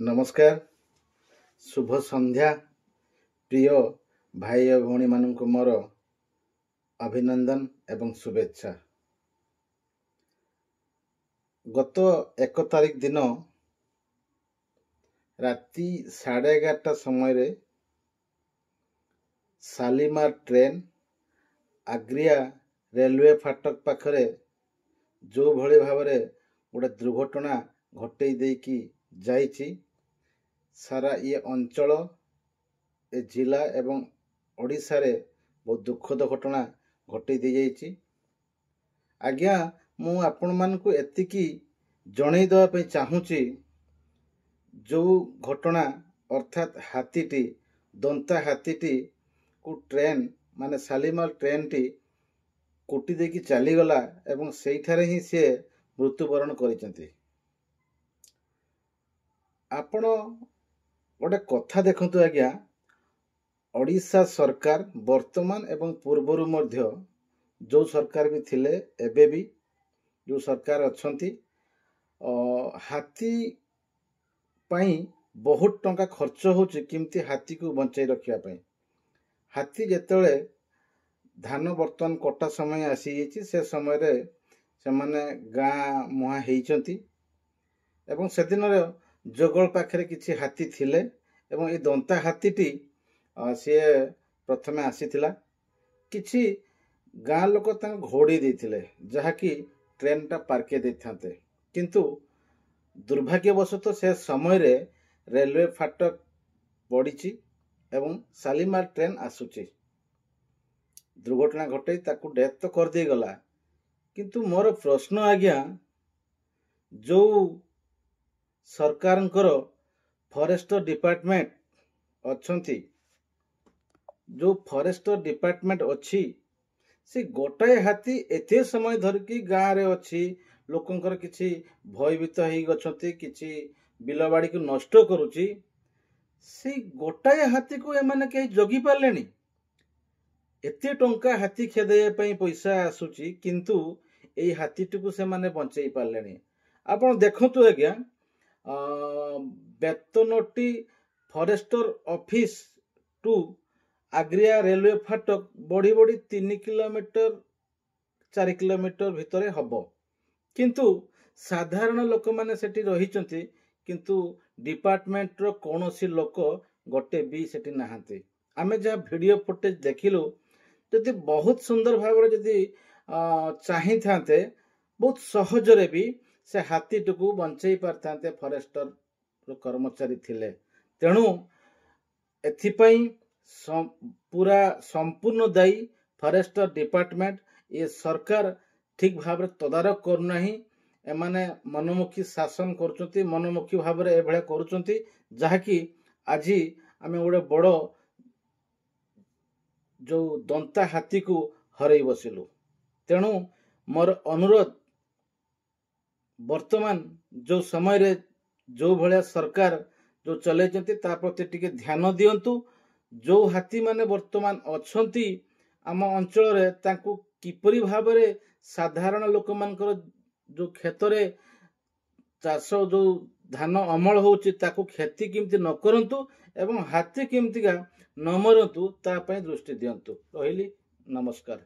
नमस्कार शुभ संध्या प्रिय भाई और भौणी मानक मोर अभिनंदन एवं शुभेच्छा। गत 1 तारिख दिन राति 11:30 समय शालीमार ट्रेन आग्रिया रेलवे फाटक पाखरे जो भली भाव गोटे दुर्घटना घटई देकी जाइछि। सारा ये अंचल ए जिला एवं ओडिशा रे बहुत दुखद घटना घटई दे जाइछि। आज्ञा मु आपण मानकु एतिकी जणई देवा पे चाहूची, जो घटना अर्थात हाथीटी दंता हाथीटी को ट्रेन माने शालीमार ट्रेन टी कुटी देकी चली गला एवं सेठारे ही से मृत्युवरण करिसेंती। आपण गोटे कथा देखंतु आज्ञा, ओडिशा सरकार वर्तमान एवं पूर्वरु मध्य जो सरकार भी थिले एबे भी जो सरकार अछंती हाथी पाई बहुत टंका खर्च होची किमती हाथी को बंचाई रखिया पाई। हाथी जेतेले धान बर्तन कटा समय आसी से समय रे से माने गाँ मुहा हेइचंती एवं से दिन जोगल पाखरे किछि हाथी थिले एवं ए दंता हाथीटी सी प्रथमे आसीथिला। किछि गाँ लोक तांग घोड़ी देथिले जहाँकि ट्रेन टा पार्के देथांते, किंतु दुर्भाग्यवशत से समय रे रेलवे फाटक पड़ीछि एवं शालीमार ट्रेन आसुची। दुर्घटना घटई ताकू डेथ तो कर दे गला, किंतु मोर प्रश्न आज्ञा, जो सरकारंकर फॉरेस्ट डिपार्टमेंट अच्छी, जो फॉरेस्ट डिपार्टमेंट अच्छी से गोटाए हाथी एते समय धरिकी गाँव रे अच्छी लोकंकर किछि भयभीत हेई गछंती, किछि बिलबाड़ी को नष्ट करूची, से गोटाए हाथी को एमाने के जगी पारलेनी। एते टंका हाथी खेदे पई पैसा आसुची, किंतु एई हाथीटी से माने बंचई पारलेनी। आपण देखंतु आज्ञा, बेतनटी फॉरेस्टर ऑफिस टू आग्रिया रेलवे फाटक बड़ी बड़ी 3 किलोमीटर 4 किलोमीटर भितरे हबो, किंतु साधारण लोक माने सेठी रहिचंती, किंतु डिपार्टमेंट रो कोनोसी लोक गोटे भी सेठी नाहांती। आमे जा वीडियो फुटेज देखिलु, जदि बहुत सुंदर भाव जदि चाही थांते बहुत सहजरे भी से हाथी को बंचई पारथांते फॉरेस्टर कर्मचारी थिले। तेणु एथिपाई पूरा संपूर्ण दायी फॉरेस्टर डिपार्टमेंट। ये सरकार ठीक भाव तदारक करना ही एमाने मनमुखी शासन करुचंती, मनमुखी भाव एभळा करुचंती, जहाँकि आज आमे गोटे बड़ जो दंता हाथी को हरई बसिलु। तेणु मोर अनुरोध, वर्तमान जो समय रे जो भलिया सरकार जो चलैचंती ता प्रति टिके ध्यान दियंतु। जो हाथी माने वर्तमान अछंती आम अंचल रे तांकु किपरि भाबरे साधारण लोक मानकर जो खेत रे चाष जो धान अमल होउची ताकु खेती किमती न करंतु एवं हाथी किमती का न मरंतु ता पई दृष्टि दियंतु। रहिली, नमस्कार।